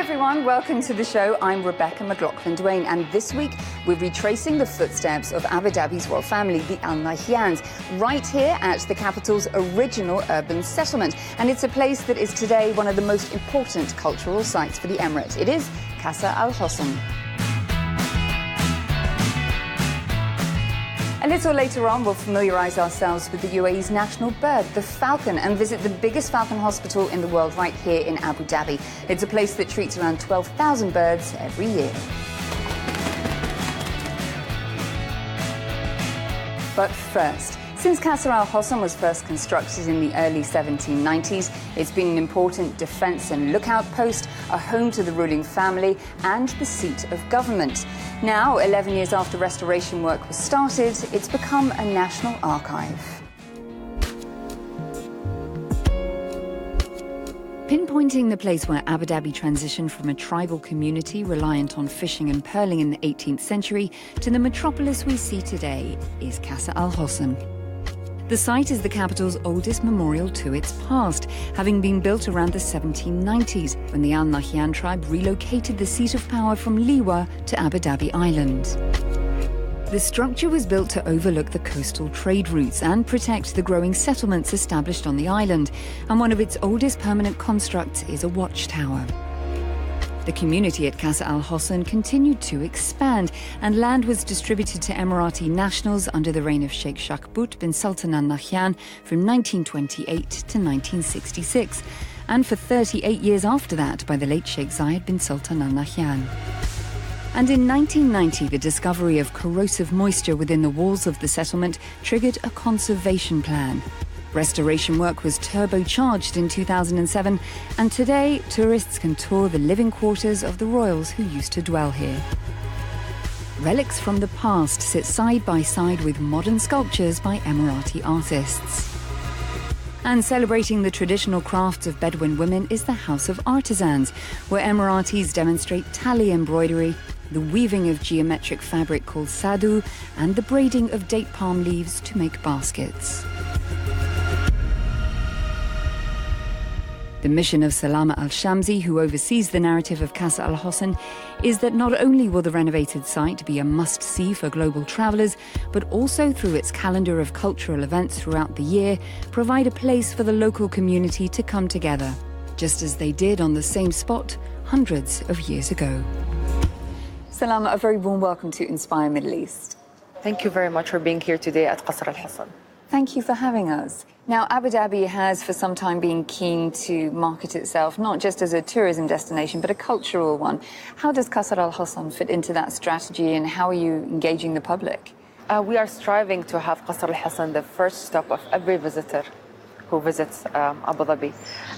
everyone, welcome to the show. I'm Rebecca McLaughlin-Duane, and this week we're retracing the footsteps of Abu Dhabi's royal family, the Al Nahyans, right here at the capital's original urban settlement. And it's a place that is today one of the most important cultural sites for the emirate. It is Qasr Al Hosn. A little later on, we'll familiarise ourselves with the UAE's national bird, the falcon, and visit the biggest falcon hospital in the world right here in Abu Dhabi. It's a place that treats around 12,000 birds every year. But first, since Qasr Al Hosn was first constructed in the early 1790s, it's been an important defence and lookout post, a home to the ruling family and the seat of government. Now, 11 years after restoration work was started, it's become a national archive. Pinpointing the place where Abu Dhabi transitioned from a tribal community reliant on fishing and pearling in the 18th century to the metropolis we see today is Qasr Al Hosn. The site is the capital's oldest memorial to its past, having been built around the 1790s when the Al Nahyan tribe relocated the seat of power from Liwa to Abu Dhabi Island. The structure was built to overlook the coastal trade routes and protect the growing settlements established on the island, and one of its oldest permanent constructs is a watchtower. The community at Qasr Al Hosn continued to expand, and land was distributed to Emirati nationals under the reign of Sheikh Shakbut bin Sultan Al Nahyan from 1928 to 1966, and for 38 years after that by the late Sheikh Zayed bin Sultan Al Nahyan. And in 1990, the discovery of corrosive moisture within the walls of the settlement triggered a conservation plan. Restoration work was turbocharged in 2007, and today tourists can tour the living quarters of the royals who used to dwell here. Relics from the past sit side by side with modern sculptures by Emirati artists. And celebrating the traditional crafts of Bedouin women is the House of Artisans, where Emiratis demonstrate tali embroidery, the weaving of geometric fabric called sadu, and the braiding of date palm leaves to make baskets. The mission of Salama Al-Shamsi, who oversees the narrative of Qasr Al Hosn, is that not only will the renovated site be a must-see for global travellers, but also through its calendar of cultural events throughout the year, provide a place for the local community to come together, just as they did on the same spot hundreds of years ago. Salama, a very warm welcome to Inspire Middle East. Thank you very much for being here today at Qasr Al Hosn. Thank you for having us. Now, Abu Dhabi has for some time been keen to market itself not just as a tourism destination, but a cultural one. How does Qasr Al Hosn fit into that strategy, and how are you engaging the public? We are striving to have Qasr Al Hosn the first stop of every visitor who visits Abu Dhabi.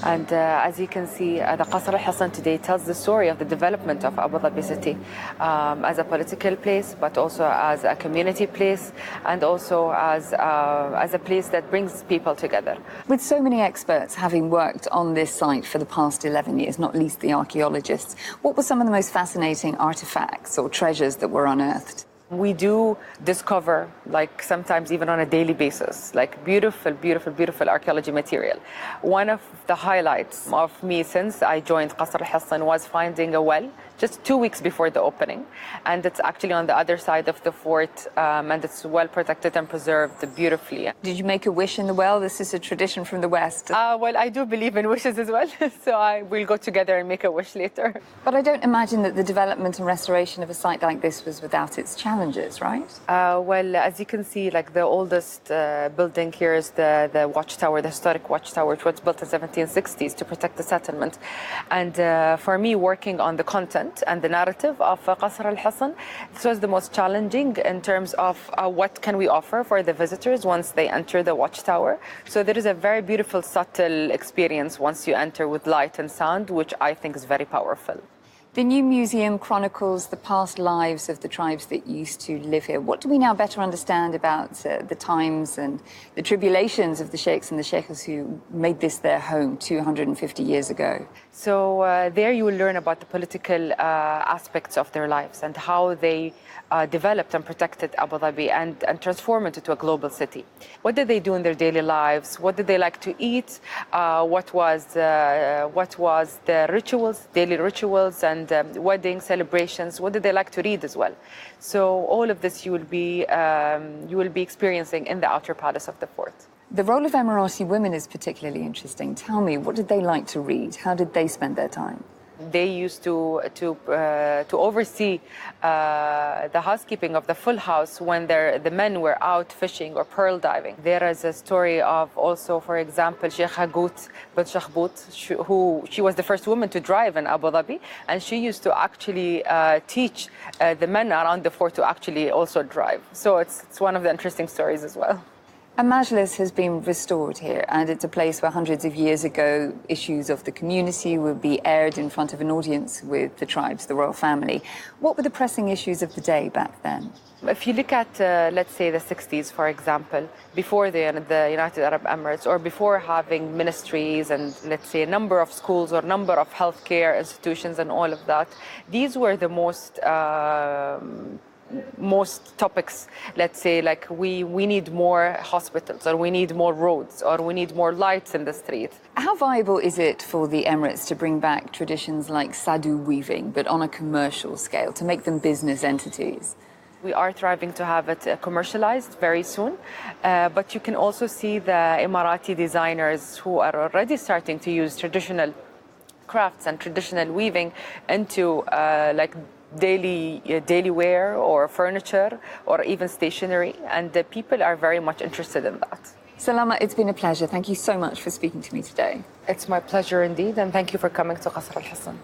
And as you can see, the Qasr Al Hosn today tells the story of the development of Abu Dhabi city as a political place, but also as a community place, and also as a place that brings people together. With so many experts having worked on this site for the past 11 years, not least the archaeologists, what were some of the most fascinating artifacts or treasures that were unearthed? We do discover, like sometimes even on a daily basis, like beautiful, beautiful, beautiful archaeology material. One of the highlights of me since I joined Qasr Al Hosn was finding a well just 2 weeks before the opening. And it's actually on the other side of the fort, and it's well protected and preserved beautifully. Did you make a wish in the well? This is a tradition from the West. Well, I do believe in wishes as well, so I will go together and make a wish later. But I don't imagine that the development and restoration of a site like this was without its challenges, right? Well, as you can see, like the oldest building here is the watchtower, the historic watchtower, which was built in the 1760s to protect the settlement. And for me, working on the content and the narrative of Qasr Al Hosn, this was the most challenging in terms of what can we offer for the visitors once they enter the watchtower. So there is a very beautiful, subtle experience once you enter with light and sound, which I think is very powerful. The new museum chronicles the past lives of the tribes that used to live here. What do we now better understand about the times and the tribulations of the sheikhs and the sheikhs who made this their home 250 years ago? So there you will learn about the political aspects of their lives and how they developed and protected Abu Dhabi and transformed it into a global city. What did they do in their daily lives? What did they like to eat? What was the rituals, daily rituals and wedding celebrations? What did they like to read as well? So all of this you will be experiencing in the outer palace of the fort. The role of Emirati women is particularly interesting. Tell me, what did they like to read? How did they spend their time? They used to oversee the housekeeping of the full house when the men were out fishing or pearl diving. There is a story of also, for example, Sheikh Hagout bint Shakhbout, she was the first woman to drive in Abu Dhabi, and she used to actually teach the men around the fort to actually also drive. So it's one of the interesting stories as well. A majlis has been restored here, and it's a place where hundreds of years ago issues of the community would be aired in front of an audience with the tribes, the royal family. What were the pressing issues of the day back then? If you look at, let's say, the 60s, for example, before the United Arab Emirates, or before having ministries and, let's say, a number of schools or number of healthcare institutions and all of that, these were the most topics, let's say, like we need more hospitals, or we need more roads, or we need more lights in the street. How viable is it for the Emirates to bring back traditions like Sadu weaving, but on a commercial scale, to make them business entities? We are striving to have it commercialized very soon, but you can also see the Emirati designers who are already starting to use traditional crafts and traditional weaving into like daily wear or furniture or even stationery, and the people are very much interested in that. Salama, it's been a pleasure. Thank you so much for speaking to me today. It's my pleasure indeed, and thank you for coming to Qasr Al Hassan.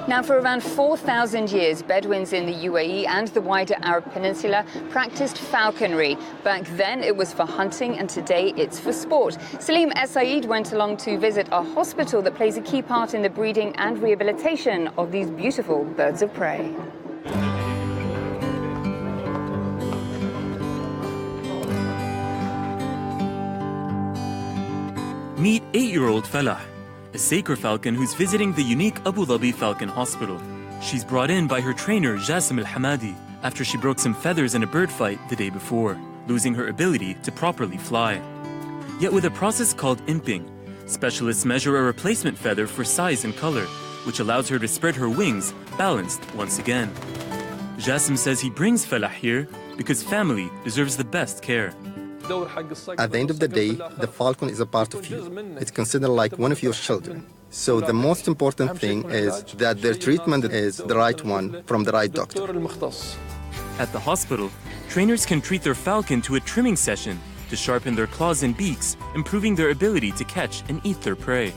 Now, for around 4,000 years, Bedouins in the UAE and the wider Arab Peninsula practiced falconry. Back then, it was for hunting, and today it's for sport. Salim Es Said went along to visit a hospital that plays a key part in the breeding and rehabilitation of these beautiful birds of prey. Meet 8-year-old Falah, a sacred falcon who's visiting the unique Abu Dhabi Falcon Hospital. She's brought in by her trainer Jassim Al-Hamadi after she broke some feathers in a bird fight the day before, losing her ability to properly fly. Yet with a process called imping, specialists measure a replacement feather for size and color, which allows her to spread her wings balanced once again. Jassim says he brings Falah here because family deserves the best care. At the end of the day, the falcon is a part of you. It's considered like one of your children. So the most important thing is that their treatment is the right one from the right doctor. At the hospital, trainers can treat their falcon to a trimming session to sharpen their claws and beaks, improving their ability to catch and eat their prey.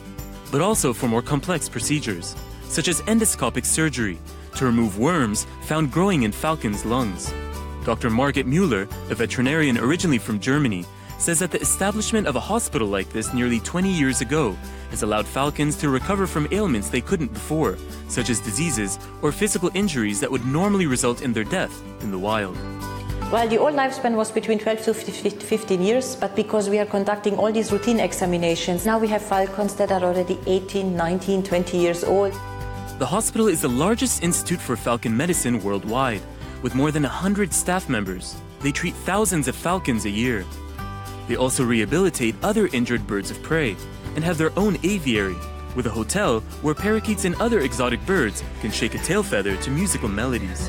But also for more complex procedures, such as endoscopic surgery, to remove worms found growing in falcons' lungs. Dr. Margit Müller, a veterinarian originally from Germany, says that the establishment of a hospital like this nearly 20 years ago has allowed falcons to recover from ailments they couldn't before, such as diseases or physical injuries that would normally result in their death in the wild. Well, the old lifespan was between 12 to 15 years, but because we are conducting all these routine examinations, now we have falcons that are already 18, 19, 20 years old. The hospital is the largest institute for falcon medicine worldwide. With more than 100 staff members, they treat thousands of falcons a year. They also rehabilitate other injured birds of prey and have their own aviary, with a hotel where parakeets and other exotic birds can shake a tail feather to musical melodies.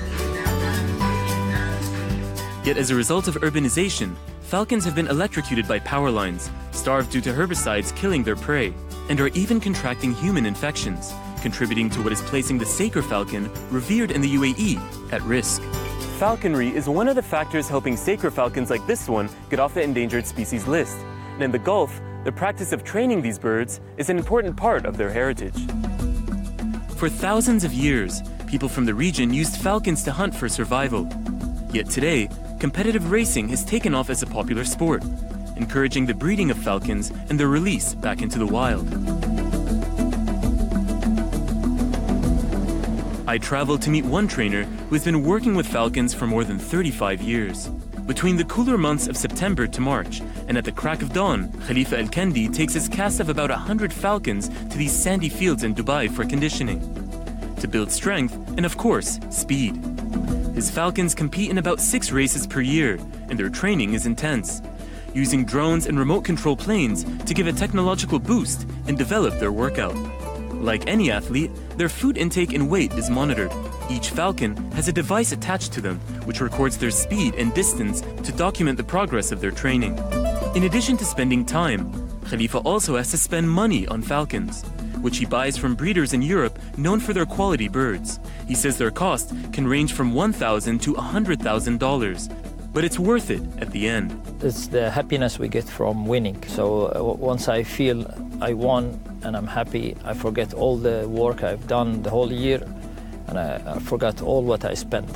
Yet as a result of urbanization, falcons have been electrocuted by power lines, starved due to herbicides killing their prey, and are even contracting human infections, contributing to what is placing the sacred falcon, revered in the UAE, at risk. Falconry is one of the factors helping sacred falcons like this one get off the endangered species list. And in the Gulf, the practice of training these birds is an important part of their heritage. For thousands of years, people from the region used falcons to hunt for survival. Yet today, competitive racing has taken off as a popular sport. encouraging the breeding of falcons and their release back into the wild. I traveled to meet one trainer who has been working with falcons for more than 35 years. Between the cooler months of September to March, and at the crack of dawn, Khalifa Al-Kandi takes his cast of about 100 falcons to these sandy fields in Dubai for conditioning, to build strength and, of course, speed. His falcons compete in about 6 races per year, and their training is intense, using drones and remote control planes to give a technological boost and develop their workout. Like any athlete, their food intake and weight is monitored. Each falcon has a device attached to them which records their speed and distance to document the progress of their training. In addition to spending time, Khalifa also has to spend money on falcons, which he buys from breeders in Europe known for their quality birds. He says their cost can range from $1,000 to $100,000, but it's worth it at the end. It's the happiness we get from winning. So once I feel I won and I'm happy, I forget all the work I've done the whole year, and I forgot all what I spent.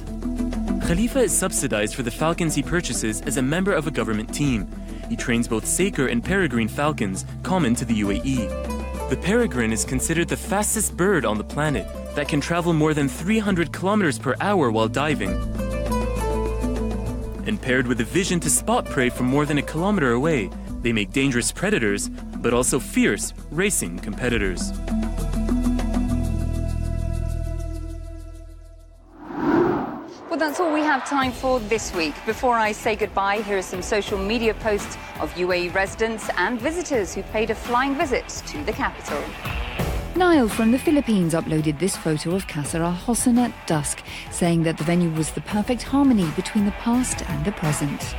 Khalifa is subsidized for the falcons he purchases as a member of a government team. He trains both Saker and peregrine falcons, common to the UAE. The peregrine is considered the fastest bird on the planet that can travel more than 300 kilometers per hour while diving. And paired with a vision to spot prey from more than a kilometer away, they make dangerous predators, but also fierce racing competitors. Well, that's all we have time for this week. Before I say goodbye, here are some social media posts of UAE residents and visitors who paid a flying visit to the capital. Niall from the Philippines uploaded this photo of Qasr Al Hosn at dusk, saying that the venue was the perfect harmony between the past and the present.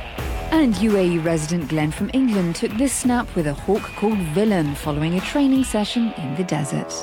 And UAE resident Glenn from England took this snap with a hawk called Villain following a training session in the desert.